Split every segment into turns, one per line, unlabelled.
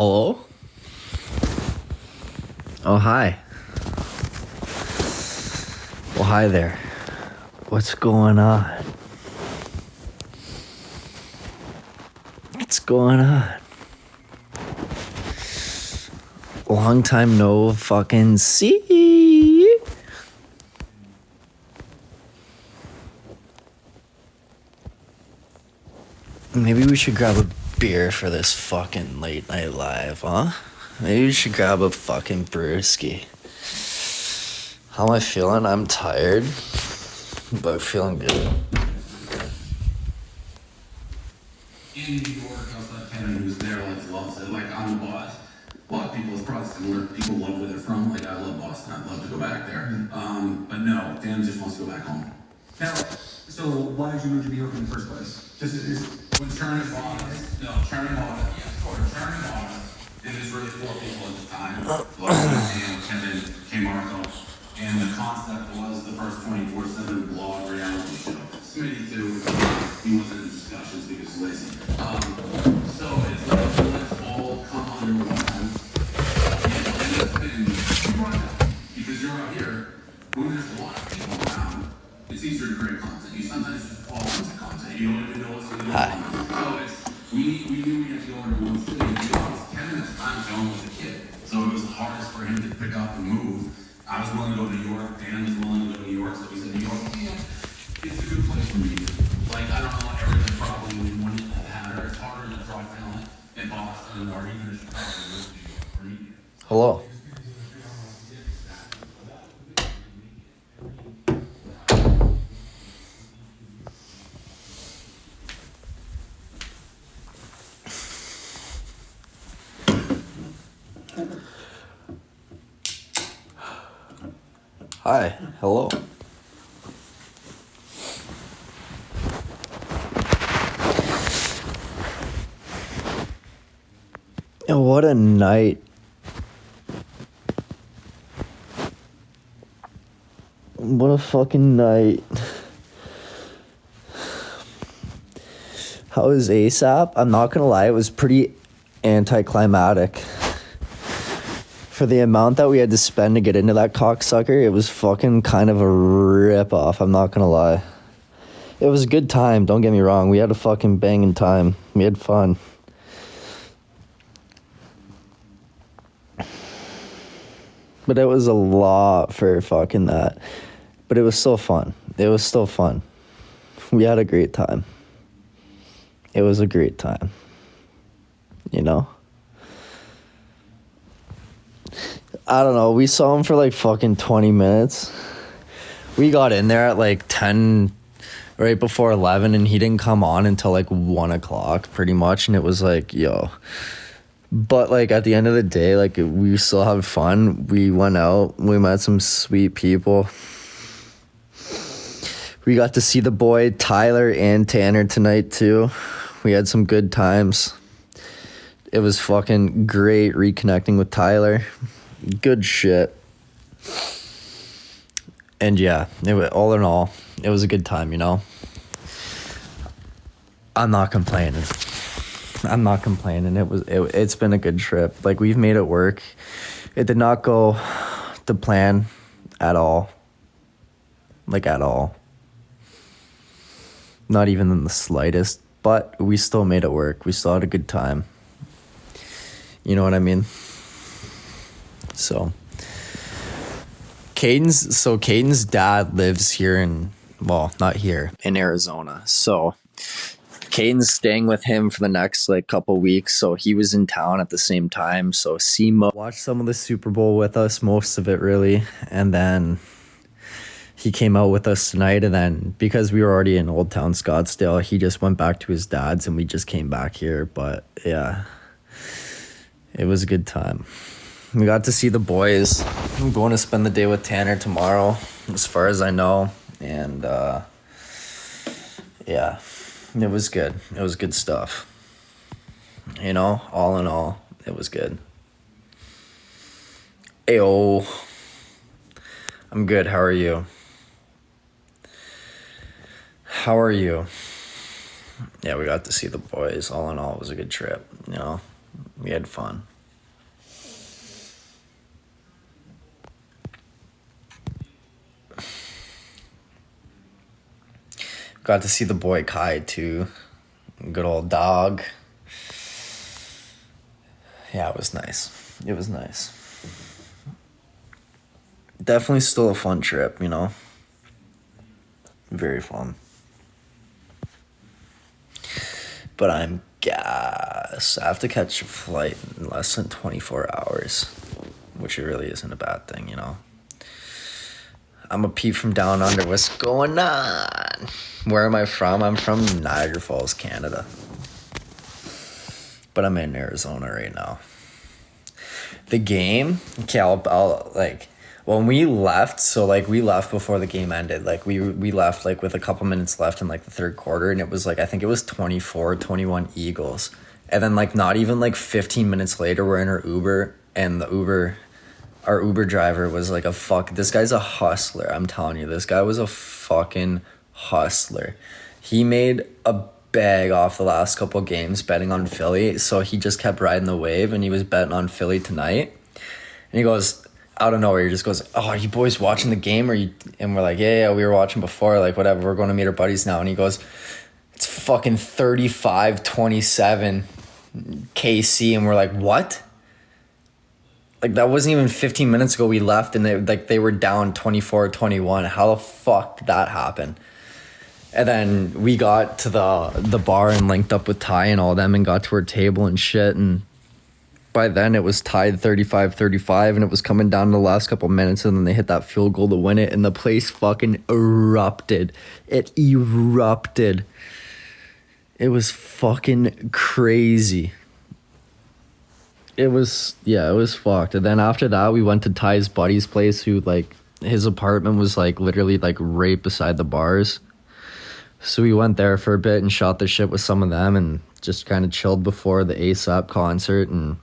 Hello? Oh, hi. Well, hi there. What's going on? What's going on? Long time no fucking see. Maybe we should grab a beer for this fucking late night live, huh? Maybe we should grab a fucking brewski. How am I feeling? I'm tired, but feeling good.
In New York, outside Canada, who's there, loves it. Like, I'm a boss. A lot of people, it's probably similar. People love where they're from. Like, I love Boston. I'd love to go back there. But no, Dan just wants to go back home.
Now, so why did you move to New York in the first place?
When Churning bought us, Churning bought us, it was really four people at the time. Dan, Kevin, K. Marco. And the concept was the first 24/7 blog reality show. Smitty too, he wasn't in discussions because he's lazy. So it's like, let's all come under one roof. And it's been run because you're out here, when there's a lot of people around, it's easier to create content. You sometimes just fall into content. You don't even know what's going on. So it's, we knew we had to go into one city. To be honest, Kevin at the time, John was a kid. So it was the hardest for him to pick up and move. I was willing to go to New York, Dan was willing to go to New York, so we said New York, yeah, it's a good place for me. Like, I don't know, everything probably wouldn't have had her. It's harder to draw talent in Boston or even in Chicago than New York or India.
Hello. Hi. Hello. And what a night. What a fucking night. How is ASAP? I'm not gonna lie, it was pretty anticlimactic. For the amount that we had to spend to get into that cocksucker, it was fucking kind of a rip-off, I'm not gonna lie. It was a good time, don't get me wrong. We had a fucking banging time. We had fun. But it was a lot for fucking that. But it was still fun. It was still fun. We had a great time. It was a great time. You know? I don't know. We saw him for like fucking 20 minutes. We got in there at like 10, right before 11, and he didn't come on until like 1 o'clock pretty much. And it was like, yo. But like at the end of the day, like we still had fun. We went out. We met some sweet people. We got to see the boy Tyler and Tanner tonight too. We had some good times. It was fucking great reconnecting with Tyler. Good shit. And yeah, all in all, it was a good time, you know? I'm not complaining. It's been a good trip. Like, we've made it work. It did not go to plan at all. Like, at all. Not even in the slightest. But we still made it work. We still had a good time. You know what I mean? So Caden's dad lives here not here, in Arizona. So Caden's staying with him for the next like couple weeks. So he was in town at the same time. So Simo watched some of the Super Bowl with us, most of it really. And then he came out with us tonight. And then because we were already in Old Town Scottsdale, he just went back to his dad's and we just came back here. But yeah, it was a good time. We got to see the boys. I'm going to spend the day with Tanner tomorrow, as far as I know. And yeah, it was good. It was good stuff. You know, all in all, it was good. Ayo. I'm good. How are you? Yeah, we got to see the boys. All in all, it was a good trip, you know. We had fun. Got to see the boy Kai too. Good old dog. Yeah, it was nice. It was nice. Definitely still a fun trip, you know? Very fun. But I'm gassed. I have to catch a flight in less than 24 hours, which it really isn't a bad thing, you know? I'm a Pete from down under. What's going on? Where am I from? I'm from Niagara Falls, Canada. But I'm in Arizona right now. The game, okay, I'll like, when we left, so like we left before the game ended. Like we left like with a couple minutes left in like the third quarter, and it was like, I think it was 24-21 Eagles. And then like not even like 15 minutes later, we're in our Uber, and our Uber driver was like this guy's a hustler. I'm telling you, this guy was a fucking hustler. He made a bag off the last couple games betting on Philly, so he just kept riding the wave, and he was betting on Philly tonight. And he goes, out of nowhere, he just goes, "Oh, are you boys watching the game?" And we're like, yeah, we were watching before, like whatever, we're going to meet our buddies now. And he goes, "It's fucking 35-27 KC," and we're like, what? Like, that wasn't even 15 minutes ago we left, and they were down 24-21. How the fuck did that happen? And then we got to the bar and linked up with Ty and all them and got to our table and shit. And by then it was tied 35-35, and it was coming down to the last couple minutes, and then they hit that field goal to win it, and the place fucking erupted. It erupted. It was fucking crazy. It was fucked. And then after that, we went to Ty's buddy's place, who, like, his apartment was, like, literally, like, right beside the bars. So we went there for a bit and shot the shit with some of them and just kind of chilled before the A$AP concert. And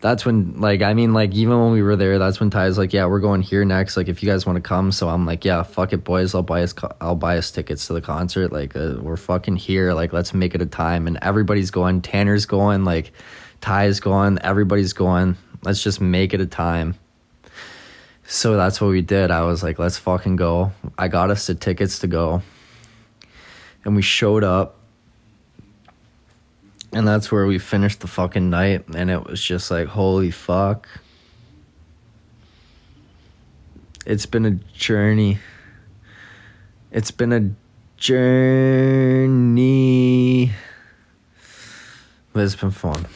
that's when, like, I mean, like, even when we were there, that's when Ty's like, yeah, we're going here next. Like, if you guys want to come. So I'm like, yeah, fuck it, boys. I'll buy us tickets to the concert. Like, we're fucking here. Like, let's make it a time. And everybody's going. Tanner's going. Like, Ty's going. Everybody's going. Let's just make it a time. So that's what we did. I was like, let's fucking go. I got us the tickets to go. And we showed up. And that's where we finished the fucking night. And it was just like, holy fuck. It's been a journey. It's been a journey. But it's been fun.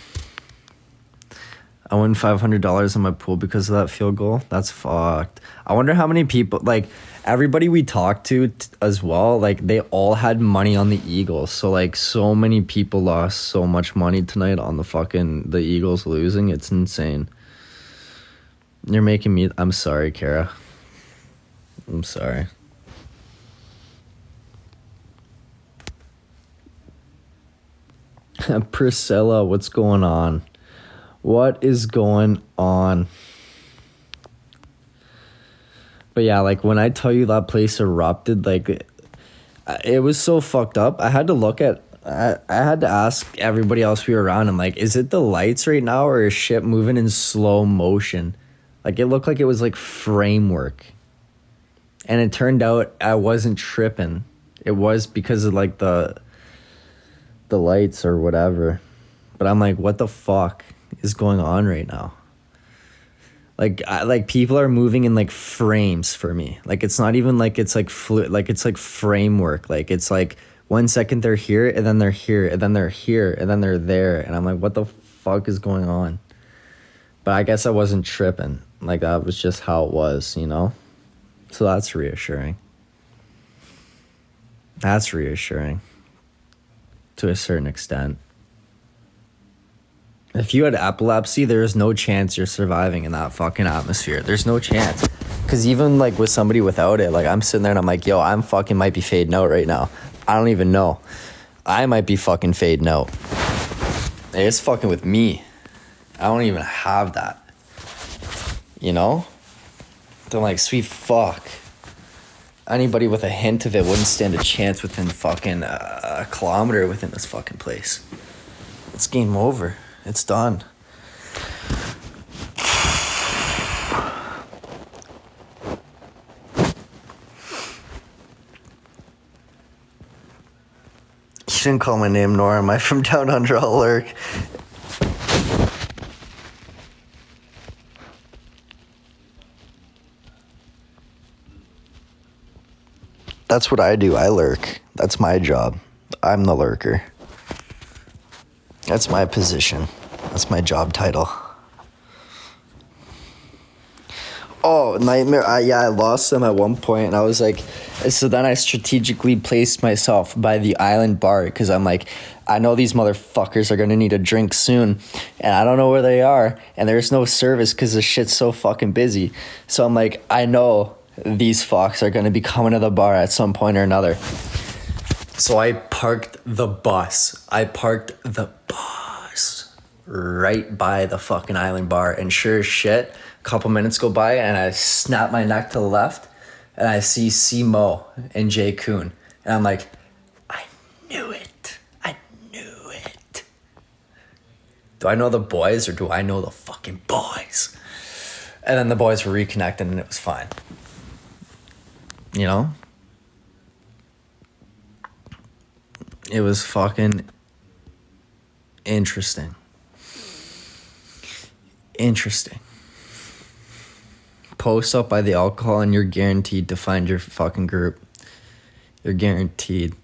I won $500 in my pool because of that field goal. That's fucked. I wonder how many people, like, everybody we talked to as well, like, they all had money on the Eagles. So, like, so many people lost so much money tonight on the Eagles losing. It's insane. You're making me, I'm sorry, Kara. I'm sorry. Priscilla, what's going on? What is going on? But yeah, like, when I tell you that place erupted, like, it was so fucked up. I had to ask everybody else we were around, and like, is it the lights right now, or is shit moving in slow motion? Like, it looked like it was like framework. And it turned out I wasn't tripping. It was because of like the lights or whatever. But I'm like, what the fuck is going on right now? Like people are moving in like frames for me. Like, it's not even like it's like like it's like framework. Like, it's like 1 second they're here, and then they're here, and then they're here, and then they're there, and I'm like, what the fuck is going on? But I guess I wasn't tripping. Like, that was just how it was, you know? So that's reassuring. That's reassuring to a certain extent. If you had epilepsy, there is no chance you're surviving in that fucking atmosphere. There's no chance. Because even, like, with somebody without it, like, I'm sitting there and I'm like, yo, I'm fucking might be fading out right now. I don't even know. I might be fucking fading out. It's fucking with me. I don't even have that. You know? They're like, sweet fuck. Anybody with a hint of it wouldn't stand a chance within fucking a kilometer within this fucking place. It's game over. It's done. You didn't call my name, nor am I from down under. I'll lurk. That's what I do. I lurk. That's my job. I'm the lurker. That's my position. That's my job title. Oh, Nightmare. I lost them at one point, and I was like, so then I strategically placed myself by the island bar because I'm like, I know these motherfuckers are going to need a drink soon, and I don't know where they are, and there's no service because the shit's so fucking busy. So I'm like, I know these fucks are going to be coming to the bar at some point or another. So I parked the bus. Right by the fucking island bar, and sure as shit, a couple minutes go by and I snap my neck to the left and I see C-Mo and Jay Kuhn, and I'm like, I knew it. Do I know the boys or do I know the fucking boys? And then the boys were reconnected and it was fine. You know? It was fucking interesting. Post up by the alcohol and you're guaranteed to find your fucking group. You're guaranteed.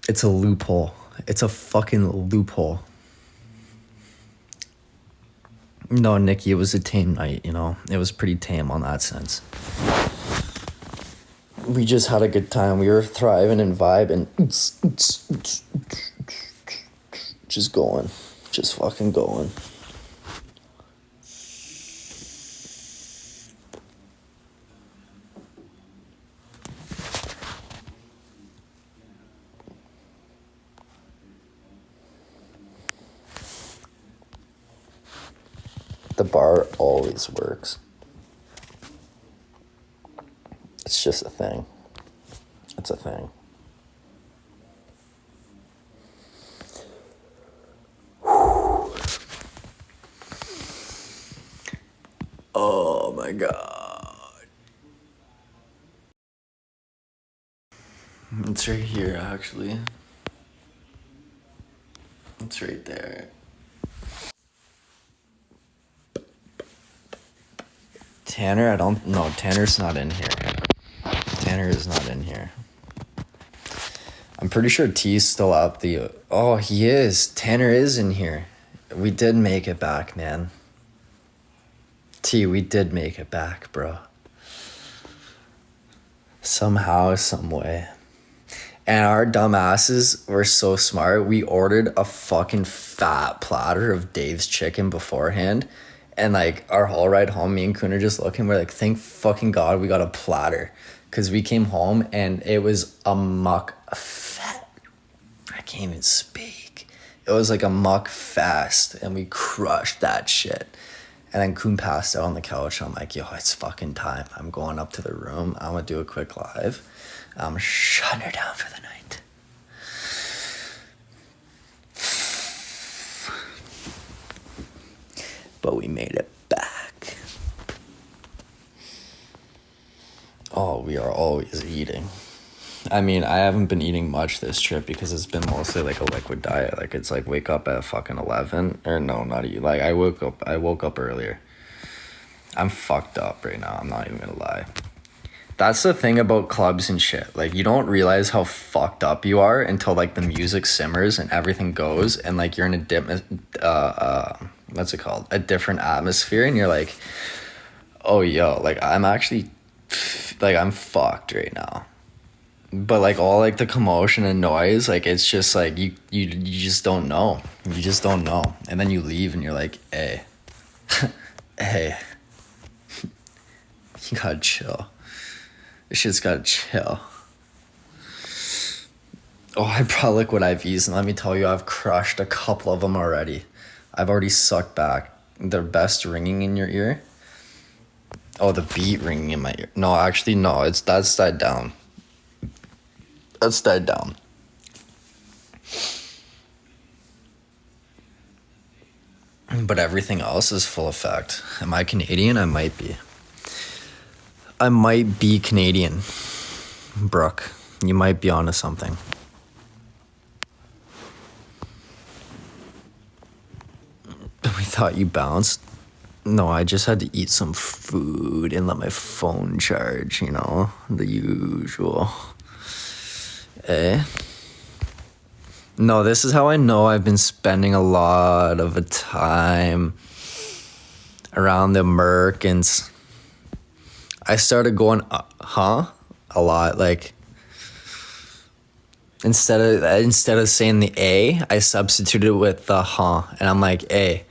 It's a loophole. It's a fucking loophole. No, Nikki, it was a tame night, you know? It was pretty tame on that sense. We just had a good time. We were thriving and vibing. Just going. Just fucking going. The bar always works. It's just a thing. It's a thing. Oh my God. It's right here, actually. It's right there. Tanner, I don't know. Tanner's not in here. Tanner is not in here. I'm pretty sure T's still up the... Oh, he is. Tanner is in here. We did make it back, man. T, we did make it back, bro. Somehow, some way. And our dumbasses were so smart. We ordered a fucking fat platter of Dave's chicken beforehand. And like our whole ride home, me and Kuhn are just looking. We're like, thank fucking God we got a platter. Because we came home and it was a muck fest. I can't even speak. It was like a muck fest. And we crushed that shit. And then Kuhn passed out on the couch. I'm like, yo, it's fucking time. I'm going up to the room. I'm going to do a quick live. I'm shutting her down for the night. But we made it back. Oh, we are always eating. I mean, I haven't been eating much this trip because it's been mostly like a liquid diet. Like it's like wake up at fucking 11 or no, not eat. Like I woke up earlier. I'm fucked up right now. I'm not even gonna lie. That's the thing about clubs and shit. Like you don't realize how fucked up you are until like the music simmers and everything goes and like you're in what's it called? A different atmosphere and you're like, oh yo, like I'm actually like I'm fucked right now. But like all like the commotion and noise, like it's just like you just don't know. You just don't know. And then you leave and you're like, hey. Hey. You gotta chill. This shit's gotta chill. Oh, I brought liquid IVs and let me tell you, I've crushed a couple of them already. I've already sucked back. The best ringing in your ear. Oh, the beat ringing in my ear. No, actually, no. That's died down. That's died down. But everything else is full effect. Am I Canadian? I might be. I might be Canadian. Brooke, you might be onto something. We thought you bounced. No, I just had to eat some food and let my phone charge, the usual. Eh? No, this is how I know I've been spending a lot of the time around the Americans. I started going, a lot. Like, instead of saying the A, I substituted it with the and I'm like, A.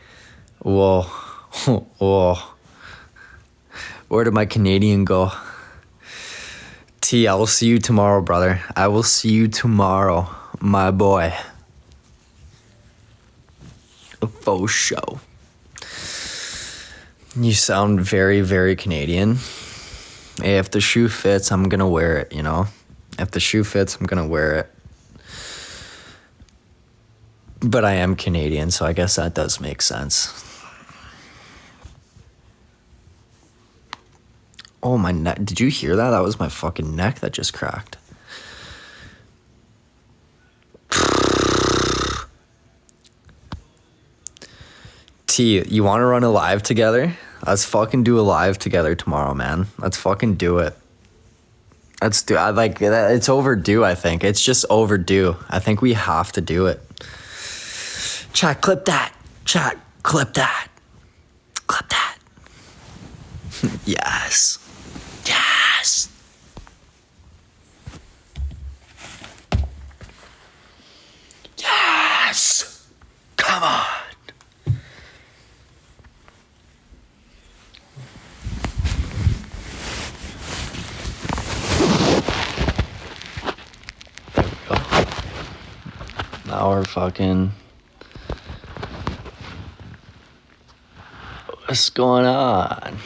Whoa, whoa. Where did my Canadian go? T, I will see you tomorrow, brother. I will see you tomorrow, my boy. A faux show. You sound very, very Canadian. Hey, if the shoe fits, I'm gonna wear it, If the shoe fits, I'm gonna wear it. But I am Canadian, so I guess that does make sense. Oh, my neck. Did you hear that? That was my fucking neck that just cracked. T, you want to run a live together? Let's fucking do a live together tomorrow, man. Let's fucking do it. Let's do it. It's overdue, I think. It's just overdue. I think we have to do it. Chat, clip that. Chat, clip that. Clip that. Yes. Yes. Yes. Come on. There we go. Now we're fucking... What's going on?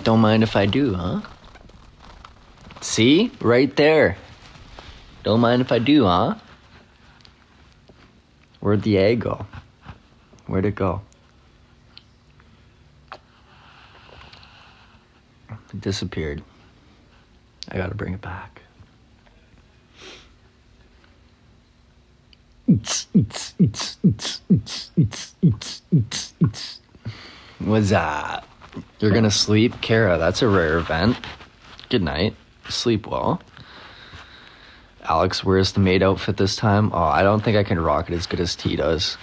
Don't mind if I do, huh? See? Right there. Don't mind if I do, huh? Where'd the egg go? Where'd it go? It disappeared. I gotta bring it back. What's up? You're gonna sleep? Kara, that's a rare event. Good night. Sleep well. Alex, where's the maid outfit this time? Oh, I don't think I can rock it as good as T does.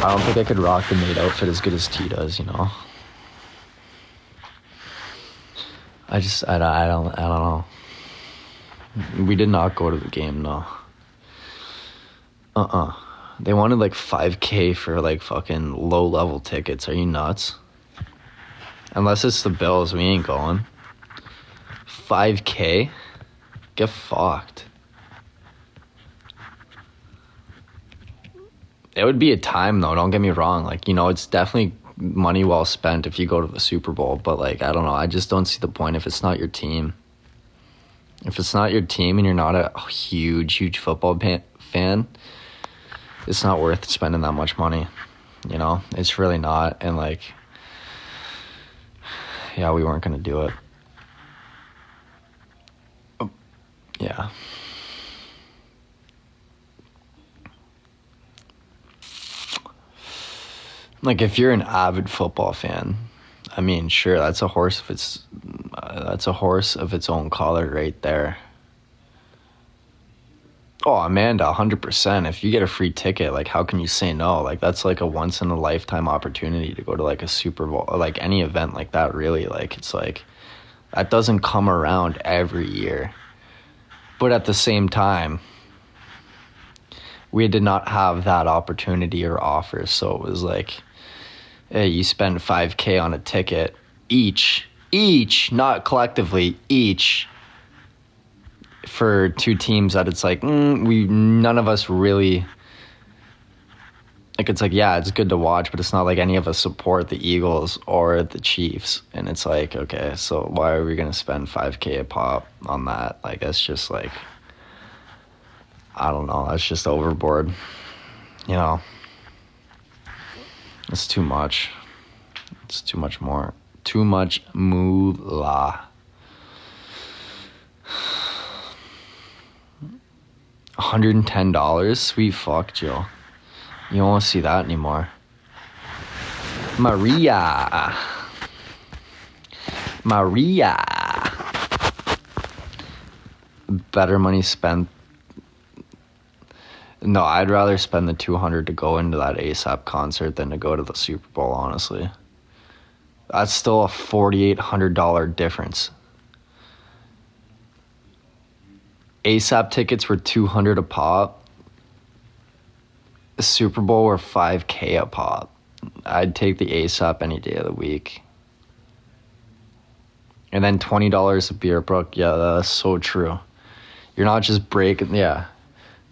I don't think I could rock the maid outfit as good as T does, I don't know. We did not go to the game, no. They wanted like $5,000 for like fucking low level tickets. Are you nuts? Unless it's the Bills, we ain't going. $5,000? Get fucked. It would be a time though, don't get me wrong. Like, it's definitely money well spent if you go to the Super Bowl, but like, I don't know. I just don't see the point if it's not your team. If it's not your team and you're not a huge football fan, it's not worth spending that much money. It's really not. And like, yeah, we weren't going to do it. Yeah. Like, if you're an avid football fan, I mean, sure, that's a horse of its own color right there. Oh, Amanda, 100%. If you get a free ticket, like, how can you say no? Like, that's like a once in a lifetime opportunity to go to like a Super Bowl, or like any event like that, really. Like, it's like, that doesn't come around every year. But at the same time, we did not have that opportunity or offer. So it was like, hey, you spend $5,000 on a ticket each, not collectively, each, for two teams that it's like, none of us really, like, it's like, yeah, it's good to watch, but it's not like any of us support the Eagles or the Chiefs. And it's like, okay, so why are we going to spend $5,000 a pop on that? Like, that's just like, I don't know. That's just overboard. You know, it's too much. It's too much more. Too much moolah. $110? Sweet fuck, Joe. You won't see that anymore. Maria. Better money spent. No, I'd rather spend the $200 to go into that ASAP concert than to go to the Super Bowl, honestly. That's still a $4,800 difference. ASAP tickets were $200 a pop. The Super Bowl were $5,000 a pop. I'd take the ASAP any day of the week. And then $20 a beer, Brooke. Yeah, that's so true. You're not just breaking, yeah.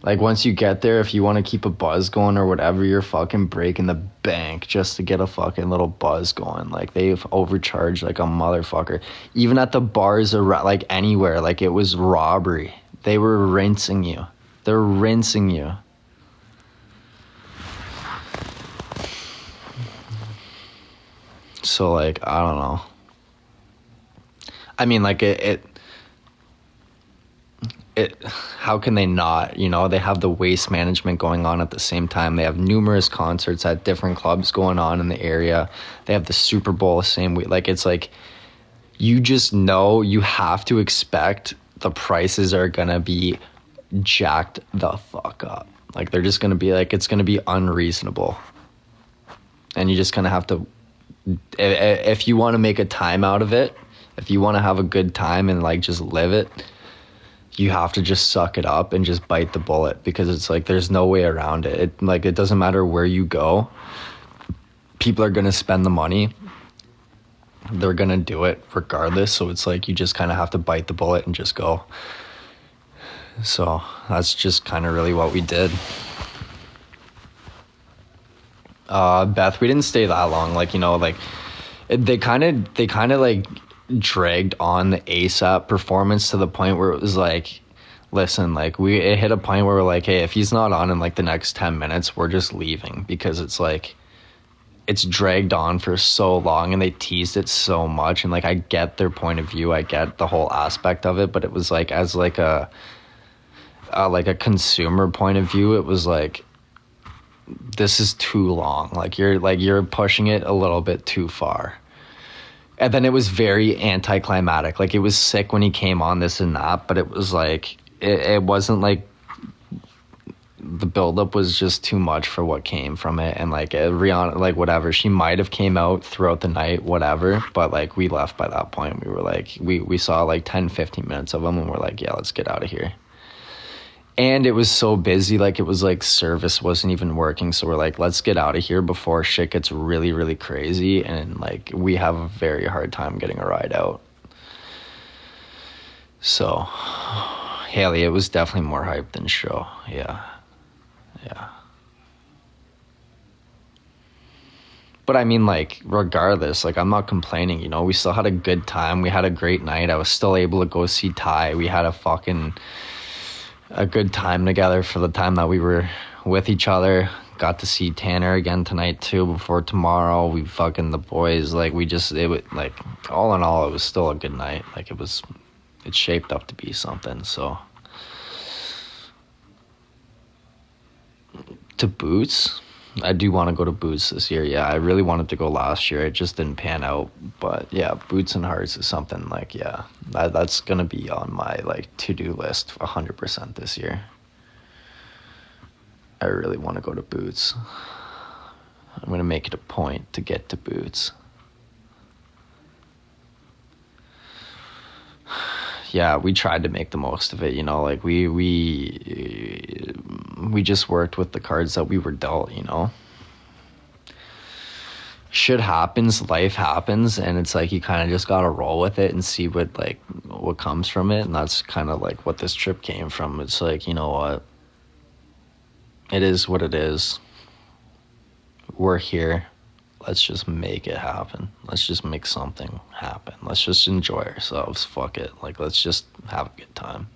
Like, once you get there, if you want to keep a buzz going or whatever, you're fucking breaking the bank just to get a fucking little buzz going. Like, they've overcharged like a motherfucker. Even at the bars, like, anywhere, like, it was robbery. They were rinsing you. They're rinsing you. So, like, I don't know. I mean, like, it how can they not? You know, they have the waste management going on at the same time. They have numerous concerts at different clubs going on in the area. They have the Super Bowl the same week. Like, it's like, you just know you have to expect the prices are gonna be jacked the fuck up. Like, they're just gonna be like, it's gonna be unreasonable. And you just kind of have to, if you want to make a time out of it, if you want to have a good time and like just live it, you have to just suck it up and just bite the bullet, because it's like, there's no way around it. It doesn't matter where you go. People are going to spend the money. They're going to do it regardless. So it's like, you just kind of have to bite the bullet and just go. So that's just kind of really what we did. Beth, we didn't stay that long. Like, you know, like they kind of like dragged on the ASAP performance to the point where it was like, listen, like it hit a point where we're like, hey, if he's not on in like the next 10 minutes, we're just leaving, because it's like, it's dragged on for so long and they teased it so much. And like, I get their point of view. I get the whole aspect of it, but it was like, as like a consumer point of view, it was like, this is too long. Like you're pushing it a little bit too far. And then it was very anticlimactic. Like, it was sick when he came on, this and that, but it was like, it wasn't like, the buildup was just too much for what came from it. And like, Rihanna, like, whatever, she might have came out throughout the night, whatever, but like, we left by that point. We were like, we saw like 10, 15 minutes of them and we're like, yeah, let's get out of here. And it was so busy, like, it was like service wasn't even working. So we're like, let's get out of here before shit gets really, really crazy. And like, we have a very hard time getting a ride out. So, Haley, it was definitely more hype than show. Yeah. But I mean, like, regardless, like, I'm not complaining, you know, we still had a good time. We had a great night. I was still able to go see Ty. We had a good time together for the time that we were with each other. Got to see Tanner again tonight too, before tomorrow. We fucking, the boys, like, it was like, all in all, it was still a good night. Like, it shaped up to be something. So to Boots, I do want to go to Boots this year. Yeah, I really wanted to go last year. It just didn't pan out. But yeah, Boots and Hearts is something like, yeah, that's going to be on my like to-do list 100% this year. I really want to go to Boots. I'm going to make it a point to get to Boots. Yeah, we tried to make the most of it, you know, like we just worked with the cards that we were dealt, you know. Shit happens, life happens, and it's like, you kind of just gotta roll with it and see what comes from it. And that's kind of like what this trip came from. It's like, you know what, it is what it is. We're here. Let's just make it happen. Let's just make something happen. Let's just enjoy ourselves. Fuck it. Like, let's just have a good time.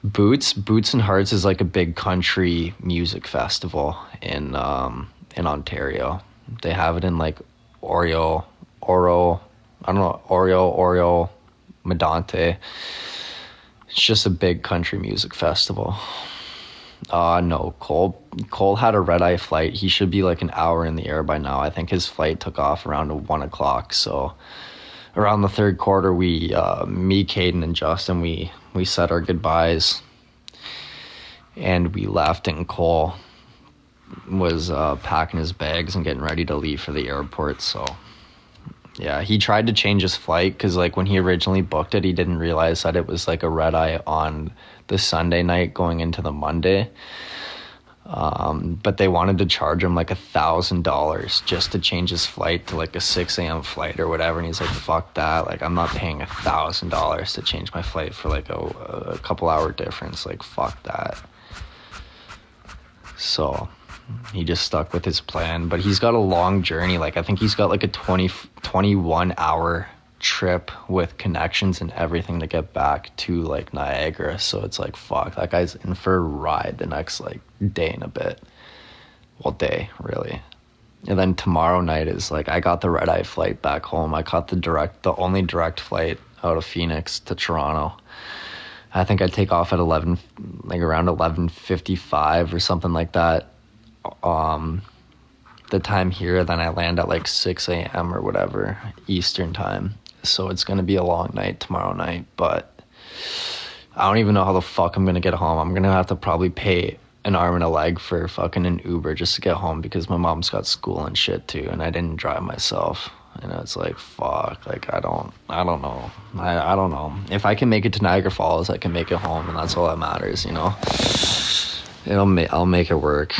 Boots and Hearts is like a big country music festival in Ontario. They have it in like Oro, I don't know, Oreo, Medante. It's just a big country music festival. No, Cole had a red-eye flight. He should be like an hour in the air by now. I think his flight took off around 1 o'clock. So around the third quarter, me, Caden, and Justin, we said our goodbyes and we left, and Cole was packing his bags and getting ready to leave for the airport. So yeah, he tried to change his flight because like when he originally booked it, he didn't realize that it was like a red-eye on the Sunday night going into the Monday. But they wanted to charge him like $1,000 just to change his flight to like a 6 a.m. flight or whatever. And he's like, fuck that. Like, I'm not paying $1,000 to change my flight for like a couple hour difference. Like, fuck that. So he just stuck with his plan, but he's got a long journey. Like, I think he's got like a 21 hour trip with connections and everything to get back to like Niagara. So it's like, fuck, that guy's in for a ride the next like day and a bit. Well, day really. And then tomorrow night is like, I got the red-eye flight back home. I caught the only direct flight out of Phoenix to Toronto. I think I take off at around 11:55 or something like that. The time here, then I land at like 6 a.m. or whatever Eastern time. So it's going to be a long night tomorrow night, but I don't even know how the fuck I'm going to get home. I'm going to have to probably pay an arm and a leg for fucking an Uber just to get home because my mom's got school and shit too, and I didn't drive myself. And it's like, fuck, like I don't know. I don't know. If I can make it to Niagara Falls, I can make it home, and that's all that matters, you know? I'll make it work.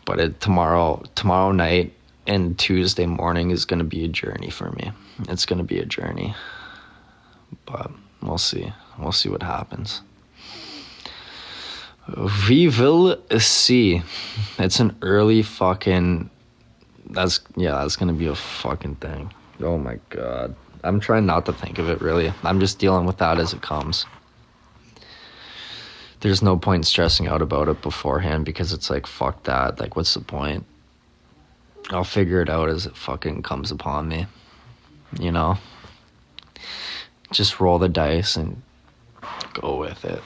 But tomorrow night and Tuesday morning is going to be a journey for me. It's going to be a journey. But we'll see. We'll see what happens. We will see. It's an early fucking... That's going to be a fucking thing. Oh my God. I'm trying not to think of it, really. I'm just dealing with that as it comes. There's no point stressing out about it beforehand because it's like, fuck that. Like, what's the point? I'll figure it out as it fucking comes upon me. You know? Just roll the dice and go with it.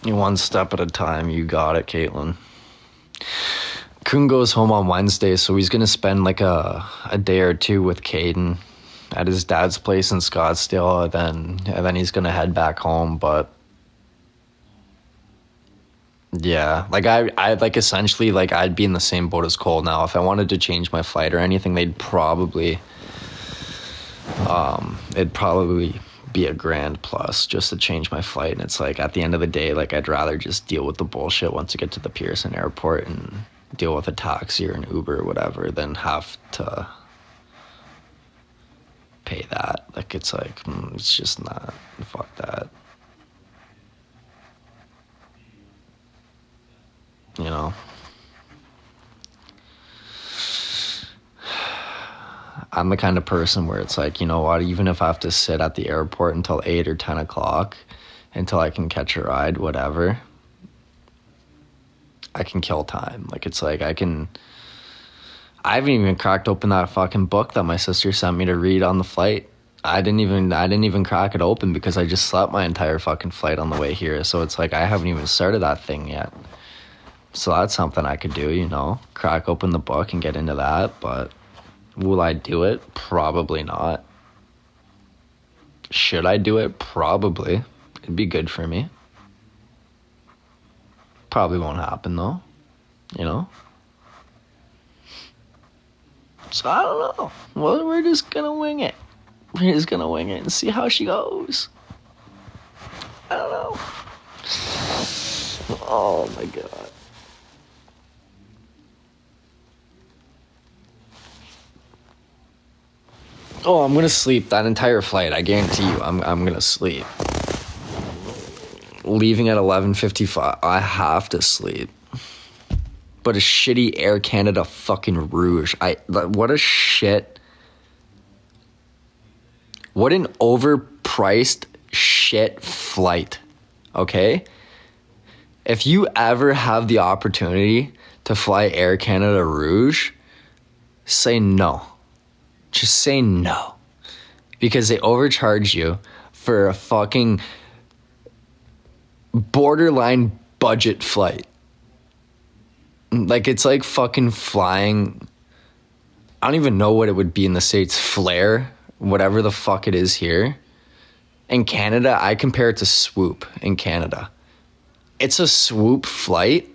One step at a time. You got it, Caitlin. Kun goes home on Wednesday, so he's going to spend like a day or two with Caden at his dad's place in Scottsdale, and then he's going to head back home. But yeah, like I like essentially like I'd be in the same boat as Cole now. If I wanted to change my flight or anything, it'd probably be $1,000+ just to change my flight. And it's like at the end of the day, like I'd rather just deal with the bullshit once I get to the Pearson airport and deal with a taxi or an Uber or whatever than have to pay that. Like it's like it's just not, fuck that. You know, I'm the kind of person where it's like, you know what, even if I have to sit at the airport until 8 or 10 o'clock until I can catch a ride, whatever, I can kill time. Like it's like I haven't even cracked open that fucking book that my sister sent me to read on the flight. I didn't even crack it open because I just slept my entire fucking flight on the way here. So it's like I haven't even started that thing yet. So that's something I could do, you know, crack open the book and get into that. But will I do it? Probably not. Should I do it? Probably. It'd be good for me. Probably won't happen though, you know? So I don't know. Well, we're just gonna wing it. We're just gonna wing it and see how she goes. I don't know. Oh my God. Oh, I'm gonna sleep that entire flight. I guarantee you, I'm gonna sleep. Leaving at 11:55. I have to sleep. But a shitty Air Canada fucking Rouge. What a shit. What an overpriced shit flight. okay? If you ever have the opportunity to fly Air Canada Rouge, say no. Just say no. Because they overcharge you for a fucking borderline budget flight. Like, it's like fucking flying, I don't even know what it would be in the States, Flair, whatever the fuck it is here. In Canada, I compare it to Swoop in Canada. It's a Swoop flight,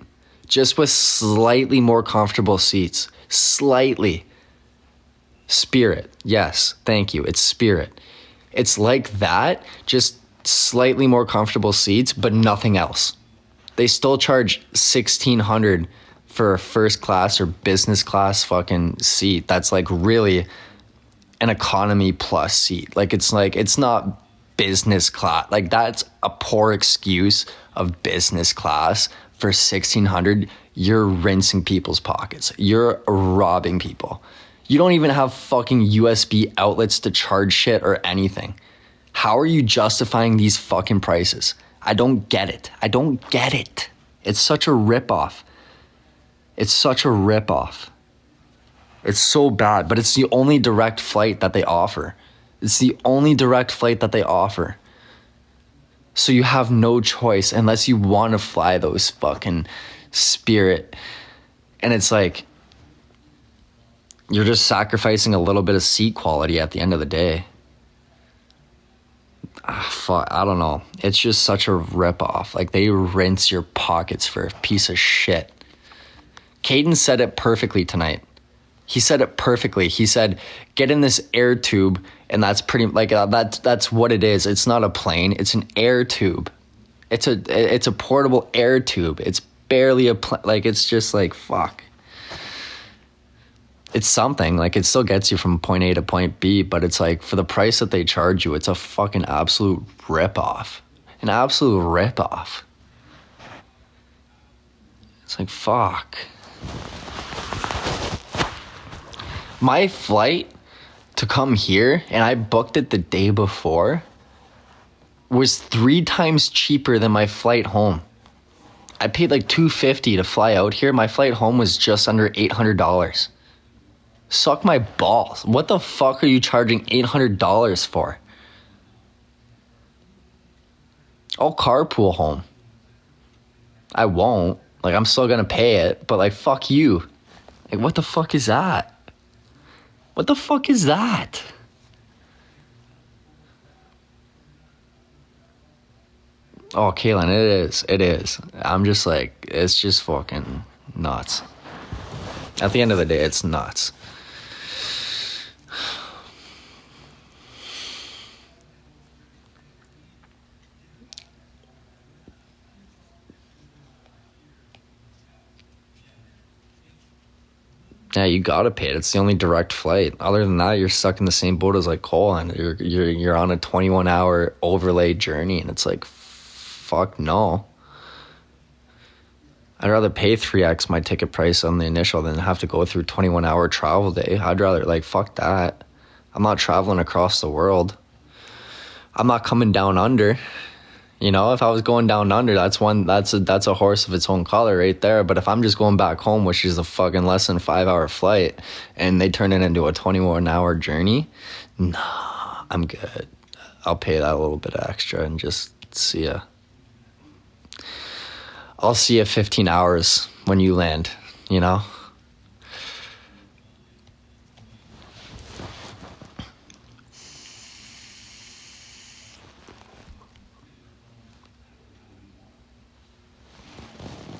just with slightly more comfortable seats. Slightly. Spirit. Yes, thank you. It's Spirit. It's like that, just slightly more comfortable seats, but nothing else. They still charge $1,600 for a first class or business class fucking seat. That's like really an economy plus seat. Like, it's not business class. Like, that's a poor excuse of business class for $1,600. You're rinsing people's pockets. You're robbing people. You don't even have fucking USB outlets to charge shit or anything. How are you justifying these fucking prices? I don't get it. I don't get it. It's such a ripoff. It's such a ripoff. It's so bad, but it's the only direct flight that they offer. It's the only direct flight that they offer. So you have no choice unless you want to fly those fucking Spirit. And it's like, you're just sacrificing a little bit of seat quality at the end of the day. Fuck, I don't know. It's just such a ripoff. Like, they rinse your pockets for a piece of shit. Caden said it perfectly tonight. He said it perfectly. He said, get in this air tube, and that's pretty, like, that's what it is. It's not a plane. It's an air tube. It's a portable air tube. It's barely a plane. Like, it's just like, fuck. It's something. Like, it still gets you from point A to point B, but it's like, for the price that they charge you, it's a fucking absolute ripoff. An absolute ripoff. It's like, fuck. My flight to come here, and I booked it the day before, was 3 times cheaper than my flight home. I paid like $250 to fly out here. My flight home was just under $800. Suck my balls. What the fuck are you charging $800 for? I'll carpool home. I won't. Like, I'm still gonna pay it, but like, fuck you. Like, what the fuck is that? What the fuck is that? Oh, Kaylin, it is. It is. I'm just like, it's just fucking nuts. At the end of the day, it's nuts. Yeah, you gotta pay it. It's the only direct flight. Other than that, you're stuck in the same boat as like Cole, and you're on a 21-hour overlay journey, and it's like, fuck no. I'd rather pay 3x my ticket price on the initial than have to go through 21-hour travel day. I'd rather, like, fuck that. I'm not traveling across the world. I'm not coming down under. You know, if I was going down under, that's a horse of its own color right there. But if I'm just going back home, which is a fucking less than 5-hour flight, and they turn it into a 21-hour journey, nah, I'm good. I'll pay that a little bit extra and just see ya. I'll see you 15 hours when you land, you know?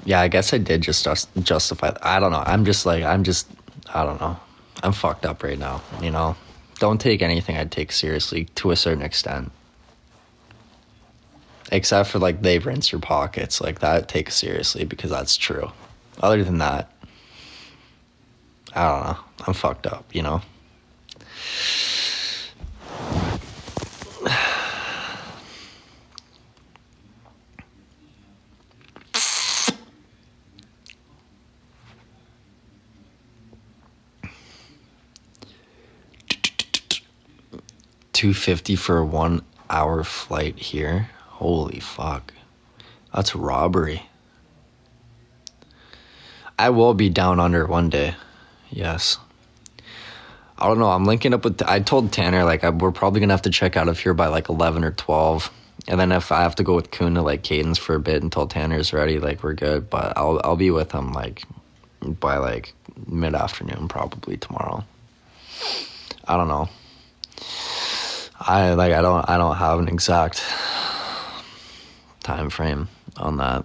Yeah, I guess I did just justify. I don't know. I don't know. I'm fucked up right now, you know? Don't take anything I take seriously to a certain extent. Except for, like, they rinse your pockets. Like, that take seriously because that's true. Other than that, I don't know. I'm fucked up, you know? $250 for a 1-hour flight here. Holy fuck. That's robbery. I will be down under one day. Yes. I don't know. I'm linking up with. I told Tanner like we're probably gonna have to check out of here by like 11 or 12, and then if I have to go with Kuhn to like Cadence for a bit until Tanner's ready, like we're good. But I'll be with him like by like mid afternoon probably tomorrow. I don't know. I don't have an exact time frame on that.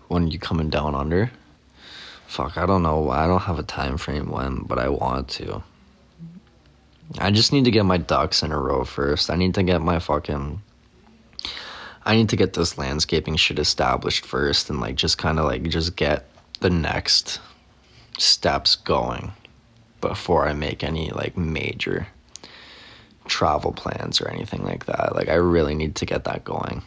When you coming down under? Fuck, I don't know. I don't have a time frame when, but I want to. I just need to get my ducks in a row first. I need to get this landscaping shit established first and like just kind of like just get the next steps going before I make any like major travel plans or anything like that. Like I really need to get that going.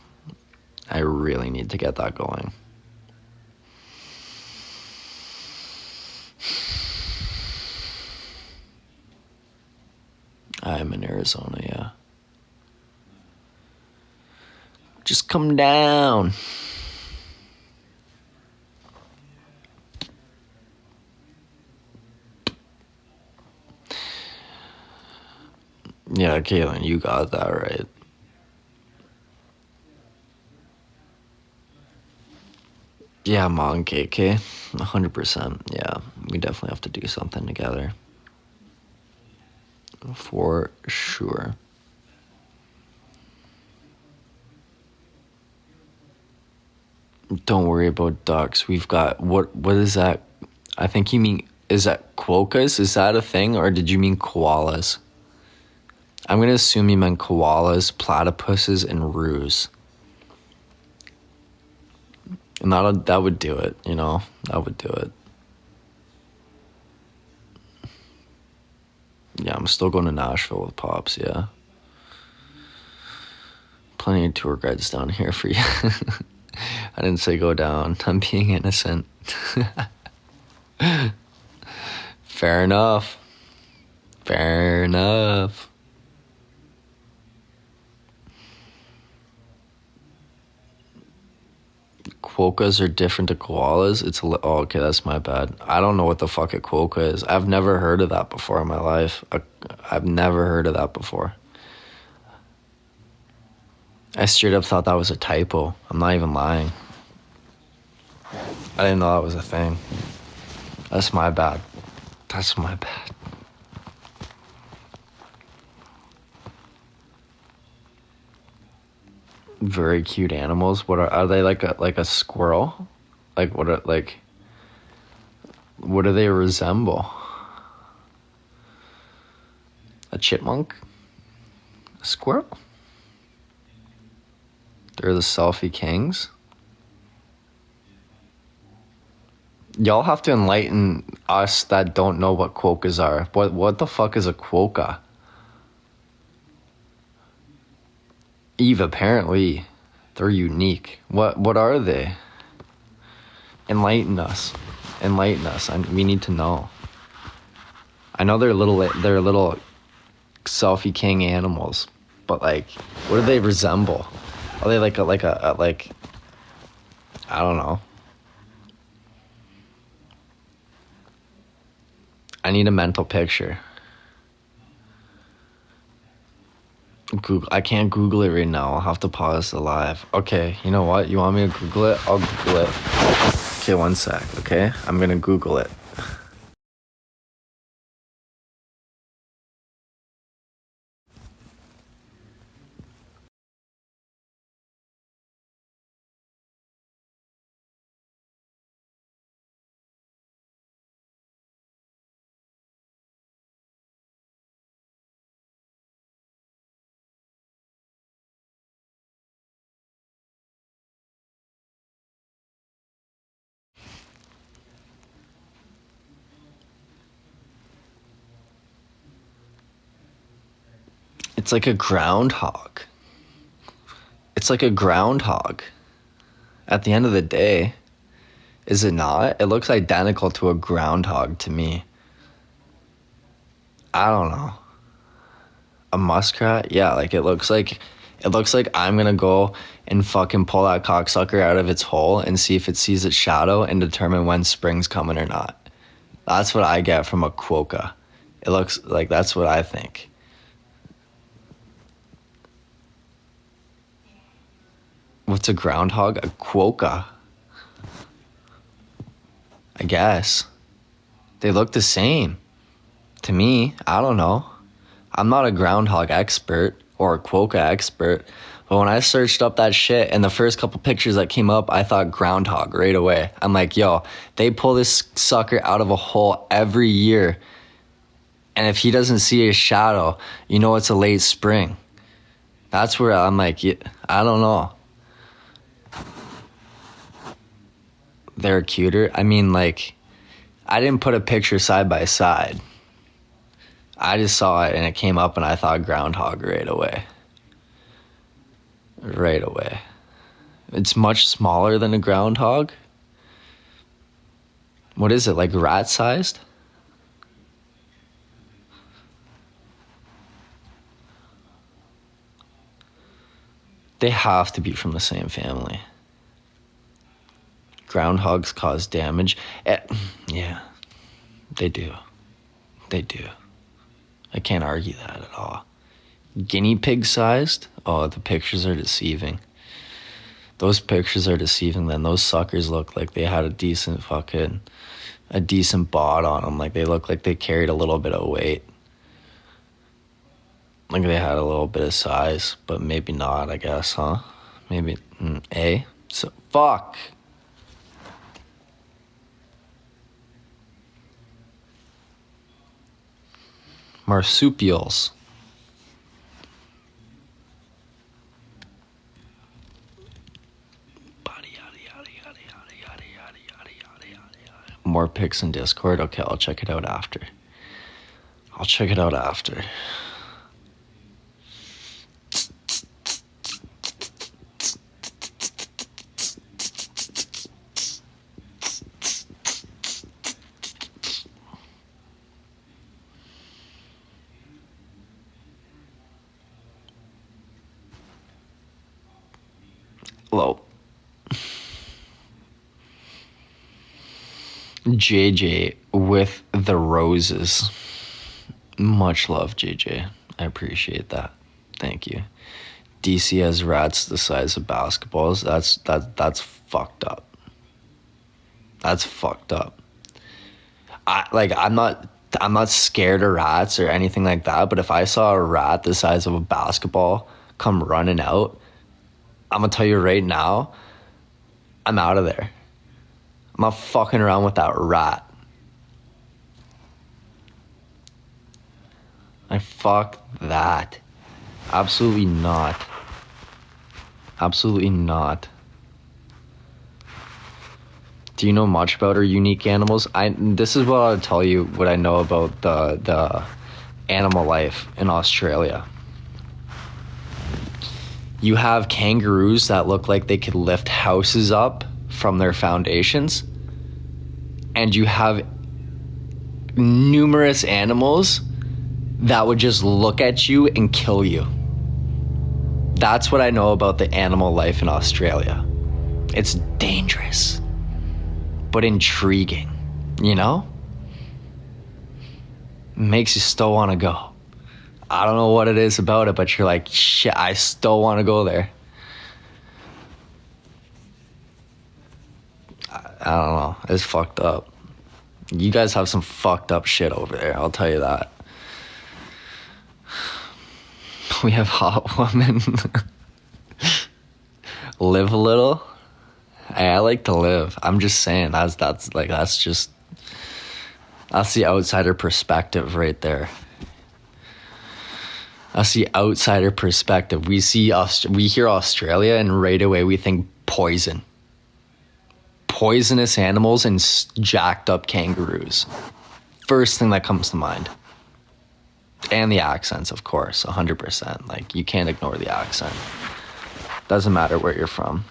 I'm in Arizona, yeah. Just come down. Yeah, Kaylin, you got that right. Yeah, Mom, KK, 100%. Yeah, we definitely have to do something together. For sure. Don't worry about ducks. We've got, what is that? I think you mean, is that quokkas? Is that a thing? Or did you mean koalas? I'm going to assume you meant koalas, platypuses, and roos. And that would do it, you know? That would do it. Yeah, I'm still going to Nashville with Pops, yeah. Plenty of tour guides down here for you. I didn't say go down. I'm being innocent. Fair enough. Fair enough. Quokkas are different to koalas. Oh, okay, that's my bad. I don't know what the fuck a quokka is. I've never heard of that before in my life. I've never heard of that before. I straight up thought that was a typo. I'm not even lying. I didn't know that was a thing. That's my bad. That's my bad. Very cute animals. What are they like a squirrel? Like what do they resemble? A chipmunk? A squirrel? They're the selfie kings. Y'all have to enlighten us that don't know what quokkas are. What the fuck is a quokka? Eve, apparently they're unique. What are they? Enlighten us. We need to know. I know they're little selfie king animals, but like, what do they resemble? Are they like I don't know. I need a mental picture. Google. I can't Google it right now. I'll have to pause the live. Okay, you know what? You want me to Google it? I'll Google it. Okay, one sec, okay? I'm gonna Google it. It's like a groundhog. It's like a groundhog. At the end of the day, Is it not? It looks identical to a groundhog to me. I don't know. A muskrat? Yeah, like it looks like I'm gonna go and fucking pull that cocksucker out of its hole and see if it sees its shadow and determine when spring's coming or not. That's what I get from a quokka. It looks like that's what I think. What's a groundhog? A quokka. I guess. They look the same. To me, I don't know. I'm not a groundhog expert or a quokka expert, but when I searched up that shit and the first couple pictures that came up, I thought groundhog right away. I'm like, yo, they pull this sucker out of a hole every year. And if he doesn't see a shadow, you know it's a late spring. That's where I'm like, I don't know. They're cuter. I mean, like, I didn't put a picture side by side. I just saw it and it came up and I thought groundhog right away. Right away. It's much smaller than a groundhog. What is it, like rat sized? They have to be from the same family. Groundhogs cause damage. Yeah, they do. They do. I can't argue that at all. Guinea pig sized? Oh, the pictures are deceiving. Those pictures are deceiving then. Those suckers look like they had a decent bod on them. Like they look like they carried a little bit of weight. Like they had a little bit of size, but maybe not, I guess, huh? Maybe, So, fuck. Marsupials. More pics in Discord? Okay, I'll check it out after. Hello. JJ with the roses. Much love, JJ. I appreciate that. Thank you. DC has rats the size of basketballs. That's fucked up. That's fucked up. I'm not scared of rats or anything like that, but if I saw a rat the size of a basketball come running out, I'm gonna tell you right now, I'm out of there. I'm not fucking around with that rat. Fuck that. Absolutely not. Absolutely not. Do you know much about our unique animals? This is what I'll tell you what I know about the animal life in Australia. You have kangaroos that look like they could lift houses up from their foundations. And you have numerous animals that would just look at you and kill you. That's what I know about the animal life in Australia. It's dangerous, but intriguing, you know? Makes you still want to go. I don't know what it is about it, but you're like, shit, I still want to go there. I don't know. It's fucked up. You guys have some fucked up shit over there, I'll tell you that. We have hot women. Live a little. Hey, I like to live. I'm just saying that's the outsider perspective right there. That's the outsider perspective. We hear Australia and right away we think poison. Poisonous animals and jacked up kangaroos. First thing that comes to mind. And the accents, of course, 100%. Like, you can't ignore the accent. Doesn't matter where you're from.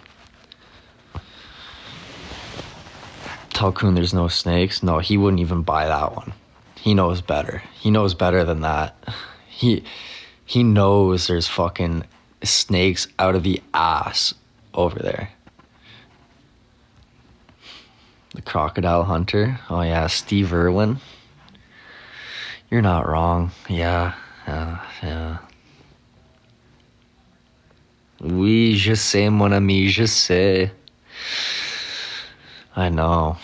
Tell Kuhn there's no snakes. No, he wouldn't even buy that one. He knows better. He knows better than that. He knows there's fucking snakes out of the ass over there. The crocodile hunter. Oh yeah, Steve Irwin. You're not wrong. Yeah. Oui, je sais, mon ami, je sais. I know.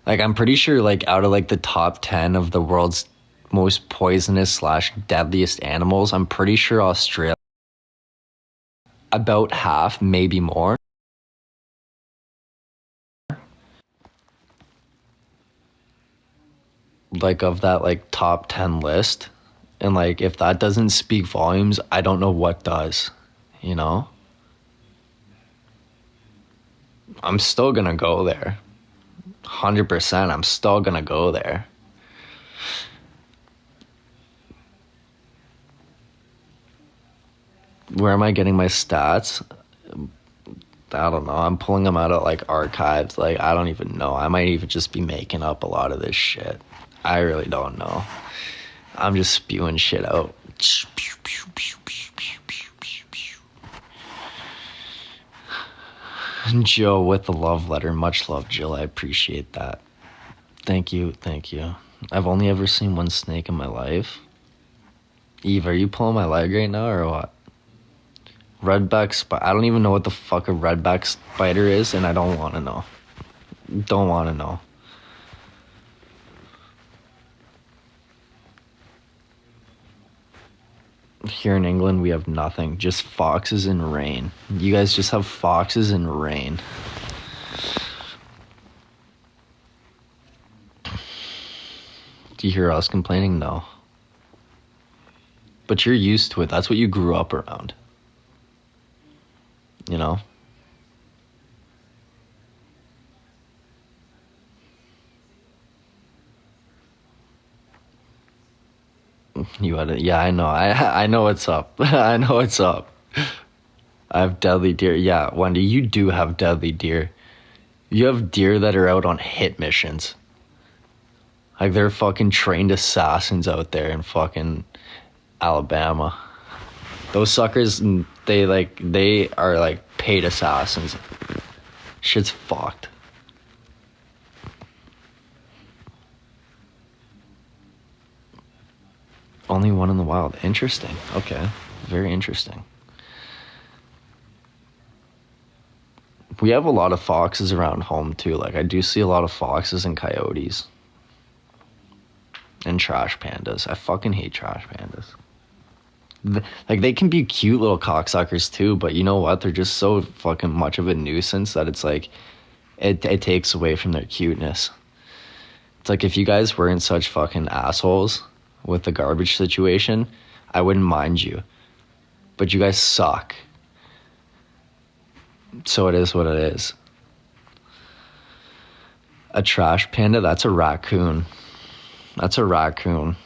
Like, I'm pretty sure, like, out of, like, the top 10 of the world's most poisonous / deadliest animals, I'm pretty sure Australia, about half, maybe more. Like, of that, like, top 10 list. And, like, if that doesn't speak volumes, I don't know what does, you know? I'm still gonna go there. 100%, I'm still gonna go there. Where am I getting my stats? I don't know. I'm pulling them out of like archives. Like, I don't even know. I might even just be making up a lot of this shit. I really don't know. I'm just spewing shit out. Joe with the love letter. Much love, Jill. I appreciate that. Thank you. I've only ever seen one snake in my life. Eve, are you pulling my leg right now or what? Redback spider. I don't even know what the fuck a redback spider is, and I don't want to know. Don't want to know. Here in England, we have nothing. Just foxes and rain. You guys just have foxes and rain. Do you hear us complaining? No. But you're used to it. That's what you grew up around. You know? You had it. Yeah, I know. I know what's up. I know what's up. I have deadly deer. Yeah, Wendy, you do have deadly deer. You have deer that are out on hit missions. Like, they're fucking trained assassins out there in fucking Alabama. Those suckers, they are like paid assassins. Shit's fucked. Only one in the wild. Interesting. Okay. Very interesting. We have a lot of foxes around home too. Like, I do see a lot of foxes and coyotes. And trash pandas. I fucking hate trash pandas. Like, they can be cute little cocksuckers too, but you know what? They're just so fucking much of a nuisance that it's like, it takes away from their cuteness. It's like, if you guys weren't such fucking assholes with the garbage situation, I wouldn't mind you. But you guys suck. So it is what it is. A trash panda? That's a raccoon. That's a raccoon.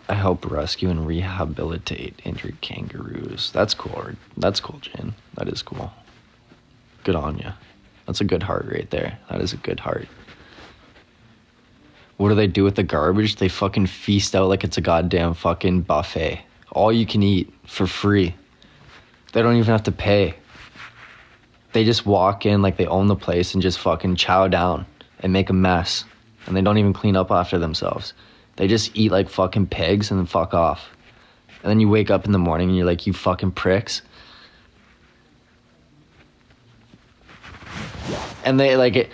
I help rescue and rehabilitate injured kangaroos. That's cool. That's cool, Jen. That is cool. Good on you. That's a good heart right there. That is a good heart. What do they do with the garbage? They fucking feast out like it's a goddamn fucking buffet. All you can eat for free. They don't even have to pay. They just walk in like they own the place and just fucking chow down and make a mess. And they don't even clean up after themselves. They just eat like fucking pigs and then fuck off. And then you wake up in the morning and you're like, you fucking pricks. And they like it.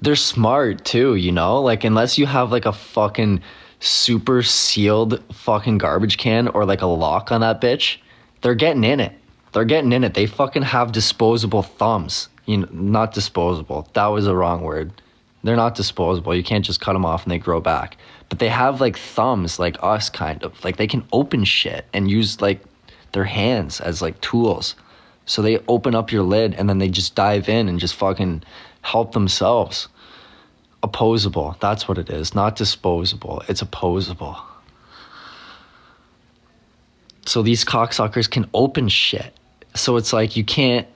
They're smart too, you know? Like, unless you have like a fucking super sealed fucking garbage can or like a lock on that bitch, they're getting in it. They're getting in it. They fucking have disposable thumbs. You know, not disposable. That was a wrong word. They're not disposable. You can't just cut them off and they grow back. But they have like thumbs like us, kind of. Like, they can open shit and use like their hands as like tools. So they open up your lid and then they just dive in and just fucking help themselves. Opposable. That's what it is. Not disposable. It's opposable. So these cocksuckers can open shit. So it's like you can't.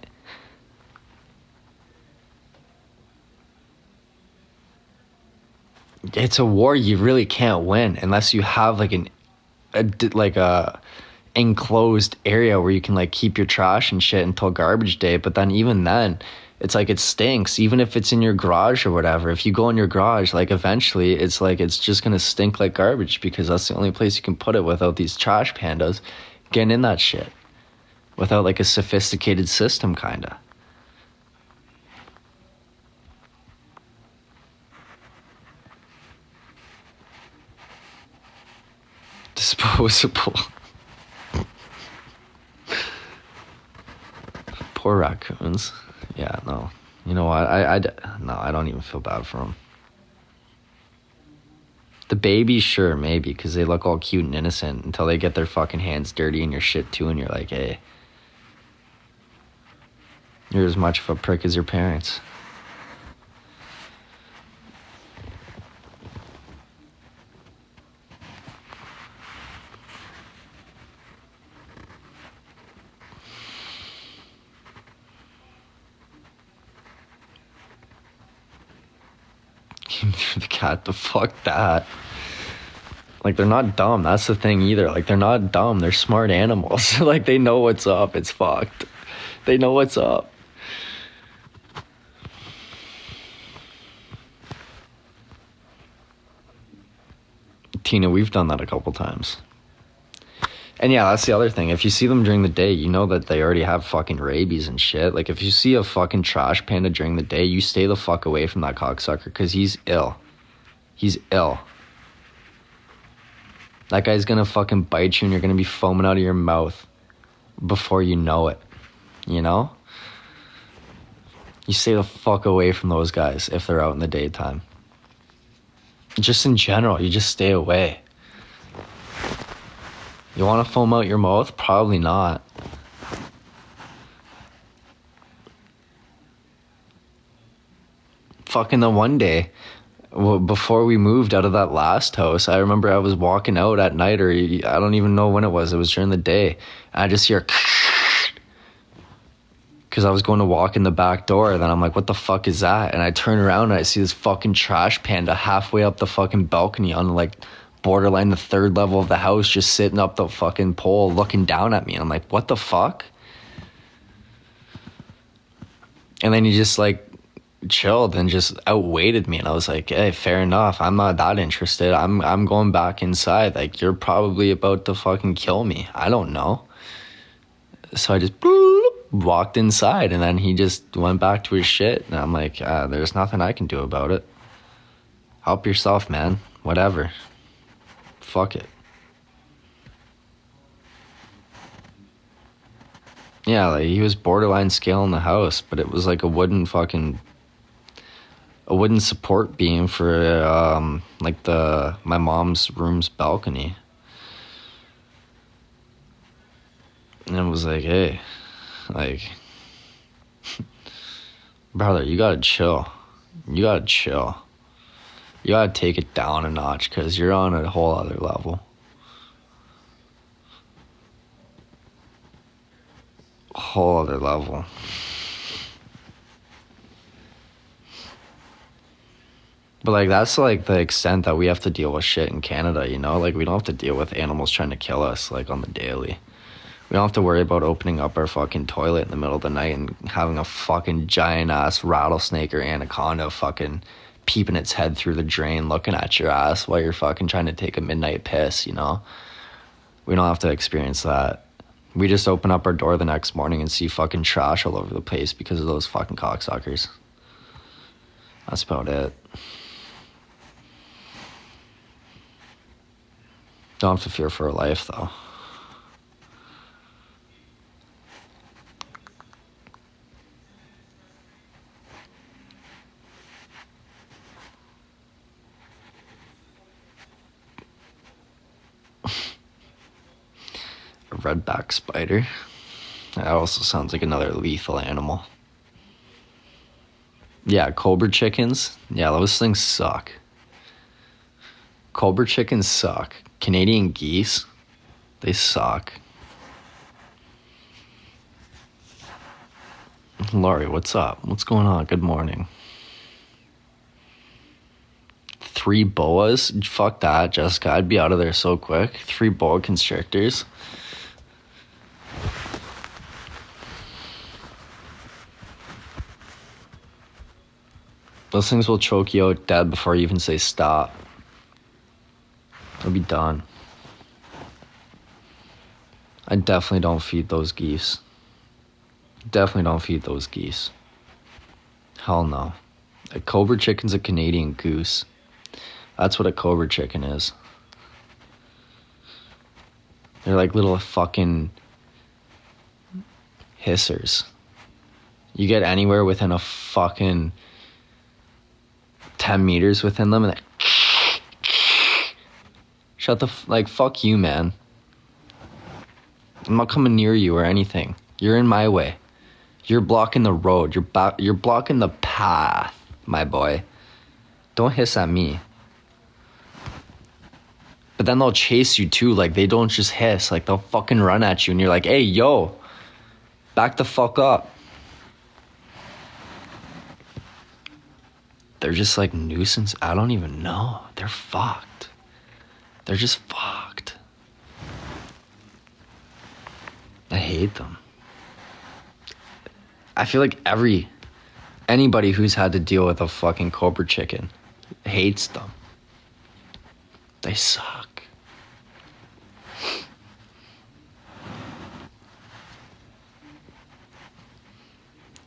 It's a war you really can't win unless you have like a enclosed area where you can like keep your trash and shit until garbage day. But then even then, it's like it stinks. Even if it's in your garage or whatever, if you go in your garage, like eventually it's like it's just gonna stink like garbage because that's the only place you can put it without these trash pandas getting in that shit. Without like a sophisticated system, kinda. Disposable. Poor raccoons. Yeah, no. You know what? No, I don't even feel bad for them. The babies, sure, maybe, because they look all cute and innocent until they get their fucking hands dirty in your shit too, and you're like, hey, you're as much of a prick as your parents. The cat, the fuck that. Like, they're not dumb. That's the thing either. Like, they're not dumb. They're smart animals. Like, they know what's up. It's fucked. They know what's up. Tina, we've done that a couple times. And yeah, that's the other thing. If you see them during the day, you know that they already have fucking rabies and shit. Like, if you see a fucking trash panda during the day, you stay the fuck away from that cocksucker because he's ill. He's ill. That guy's gonna fucking bite you and you're gonna be foaming out of your mouth before you know it. You know? You stay the fuck away from those guys if they're out in the daytime. Just in general, you just stay away. You want to foam out your mouth? Probably not. Fucking the one day, before we moved out of that last house, I remember I was walking out at night, or I don't even know when it was during the day, and I just hear because I was going to walk in the back door, and then I'm like, what the fuck is that? And I turn around and I see this fucking trash panda halfway up the fucking balcony on like borderline the third level of the house, just sitting up the fucking pole looking down at me. And I'm like, what the fuck? And then he just like chilled and just outweighted me, and I was like, hey, fair enough, I'm not that interested. I'm going back inside. Like, you're probably about to fucking kill me. I don't know. So I just walked inside, and then he just went back to his shit, and I'm like, there's nothing I can do about it. Help yourself, man. Whatever. Fuck it. Yeah, like, he was borderline scaling the house, but it was like a wooden support beam for like my mom's room's balcony. And it was like, hey, like, brother, you gotta chill. You gotta chill. You gotta take it down a notch, because you're on a whole other level. Whole other level. But like, that's like the extent that we have to deal with shit in Canada, you know? Like, we don't have to deal with animals trying to kill us like on the daily. We don't have to worry about opening up our fucking toilet in the middle of the night and having a fucking giant ass rattlesnake or anaconda fucking peeping its head through the drain looking at your ass while you're fucking trying to take a midnight piss, you know? We don't have to experience that. We just open up our door the next morning and see fucking trash all over the place because of those fucking cocksuckers. That's about it. Don't have to fear for our life, though. A redback spider. That also sounds like another lethal animal. Yeah, Cobra chickens. Yeah, those things suck. Cobra chickens suck. Canadian geese, they suck. Laurie, what's up? What's going on? Good morning. 3 boas? Fuck that, Jessica. I'd be out of there so quick. 3 boa constrictors. Those things will choke you out dead before you even say stop. They'll be done. I definitely don't feed those geese. Definitely don't feed those geese. Hell no. A cobra chicken's a Canadian goose. That's what a cobra chicken is. They're like little fucking hissers. You get anywhere within a fucking 10 meters within them and they shut the fuck you, man. I'm not coming near you or anything. You're in my way. You're blocking the road. You're blocking the path, my boy. Don't hiss at me. But then they'll chase you too. Like, they don't just hiss. Like, they'll fucking run at you and you're like, hey, yo, back the fuck up. They're just like nuisance. I don't even know. They're fucked. They're just fucked. I hate them. I feel like anybody who's had to deal with a fucking cobra chicken hates them. They suck.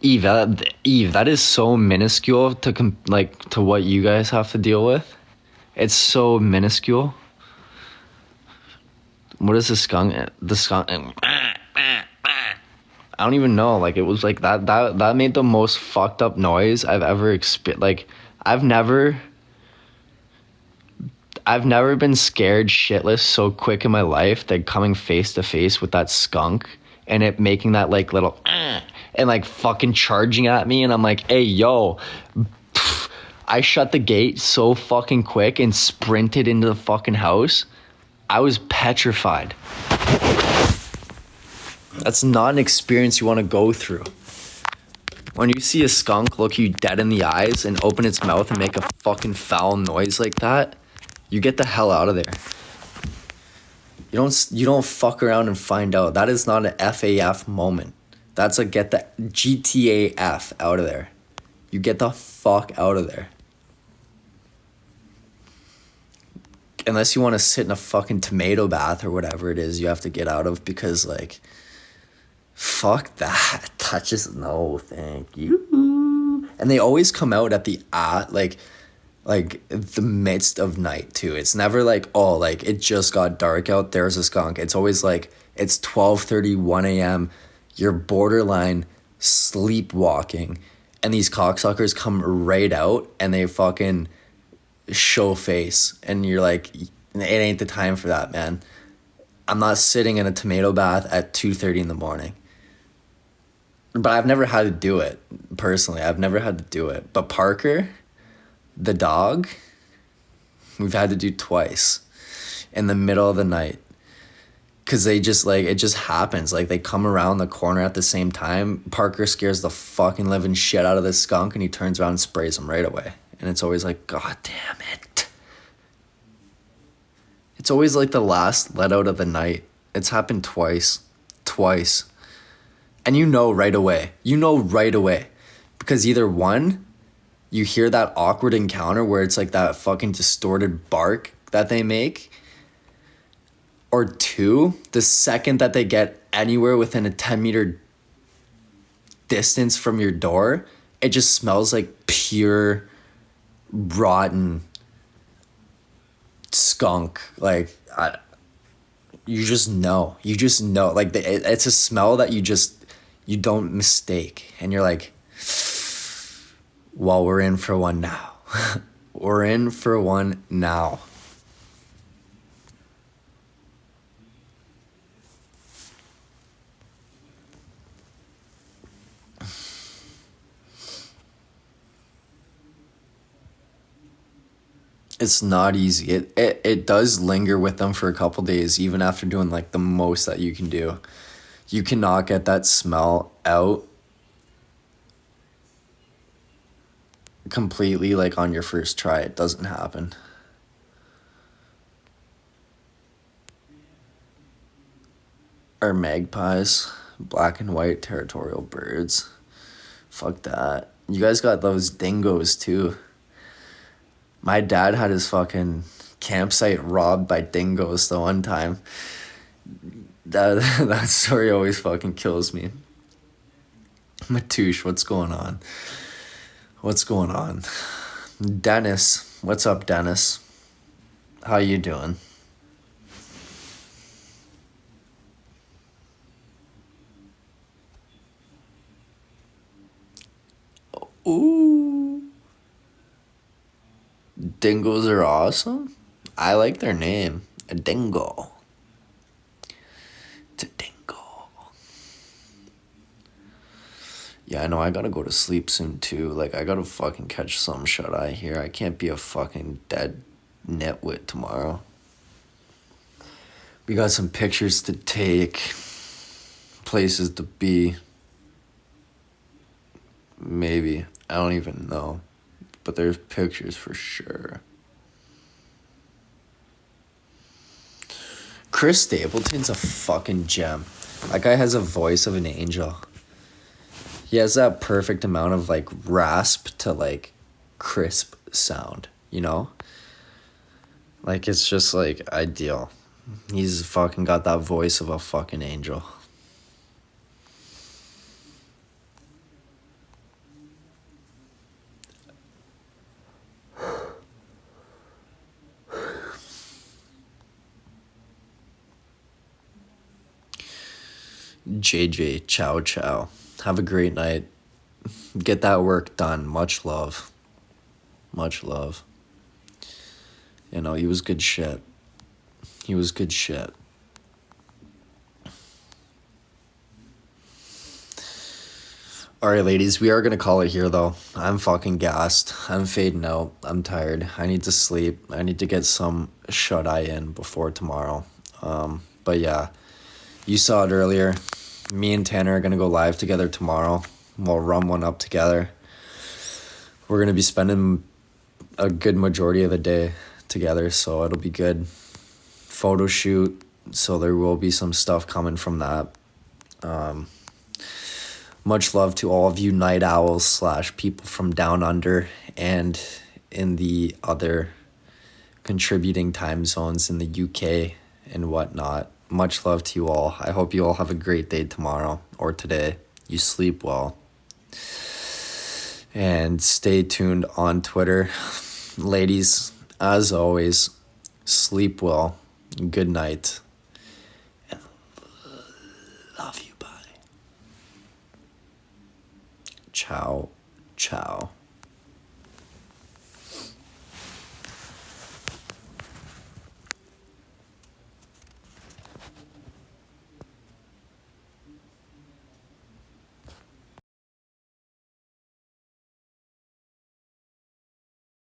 Eve, that is so minuscule to what you guys have to deal with. It's so minuscule. What is the skunk? The skunk. I don't even know. Like, it was like that made the most fucked up noise I've ever experienced. Like, I've never been scared shitless so quick in my life than coming face to face with that skunk and it making that like little and like fucking charging at me, and I'm like, hey, yo. I shut the gate so fucking quick and sprinted into the fucking house. I was petrified. That's not an experience you want to go through. When you see a skunk look you dead in the eyes and open its mouth and make a fucking foul noise like that, you get the hell out of there. You don't fuck around and find out. That is not an FAF moment. That's a get the GTAF out of there. You get the fuck out of there. Unless you want to sit in a fucking tomato bath or whatever it is you have to get out of, because like, fuck that. That just, no, thank you. And they always come out at the the midst of night too. It's never like, oh, like it just got dark out, there's a skunk. It's always like it's 12:30, 1 a.m. You're borderline sleepwalking, and these cocksuckers come right out and they fucking show face, and you're like, it ain't the time for that, man. I'm not sitting in a tomato bath at 2:30 in the morning. But I've never had to do it personally. I've never had to do it. But Parker, the dog, we've had to do twice in the middle of the night. Because they just like, it just happens. Like, they come around the corner at the same time. Parker scares the fucking living shit out of this skunk and he turns around and sprays him right away. And it's always like, God damn it. It's always like the last let out of the night. It's happened twice. And you know right away. Because either one, you hear that awkward encounter where it's like that fucking distorted bark that they make. Or two, the second that they get anywhere within a 10-meter distance from your door, it just smells like pure, rotten skunk. Like, you just know. Like, it's a smell that you don't mistake. And you're like, well, we're in for one now. We're in for one now. It's not easy. It does linger with them for a couple days, even after doing like the most that you can do. You cannot get that smell out completely like on your first try, it doesn't happen. Are magpies black and white territorial birds? Fuck that. You guys got those dingoes too. My dad had his fucking campsite robbed by dingoes the one time. That story always fucking kills me. Matouche, what's going on? What's going on? Dennis, what's up, Dennis? How you doing? Ooh. Dingoes are awesome. I like their name. A dingo. It's a dingo. Yeah, I know I gotta go to sleep soon too. Like, I gotta fucking catch some shut-eye here. I can't be a fucking dead nitwit tomorrow. We got some pictures to take. Places to be. Maybe. I don't even know. But there's pictures for sure. Chris Stapleton's a fucking gem. That guy has a voice of an angel. He has that perfect amount of like rasp to like crisp sound, you know? Like it's just like ideal. He's fucking got that voice of a fucking angel. JJ, ciao ciao. Have a great night. Get that work done. Much love. Much love. You know, he was good shit. He was good shit. Alright, ladies, we are gonna call it here though. I'm fucking gassed. I'm fading out. I'm tired. I need to sleep. I need to get some shut-eye in before tomorrow. But yeah, you saw it earlier. Me and Tanner are gonna go live together tomorrow. We'll rum one up together. We're gonna be spending a good majority of the day together, so it'll be good. Photo shoot, so there will be some stuff coming from that. Much love to all of you night owls / people from down under and in the other contributing time zones in the UK and whatnot. Much love to you all. I hope you all have a great day tomorrow or today. You sleep well. And stay tuned on Twitter. Ladies, as always, sleep well. Good night. And love you. Bye. Ciao. Ciao.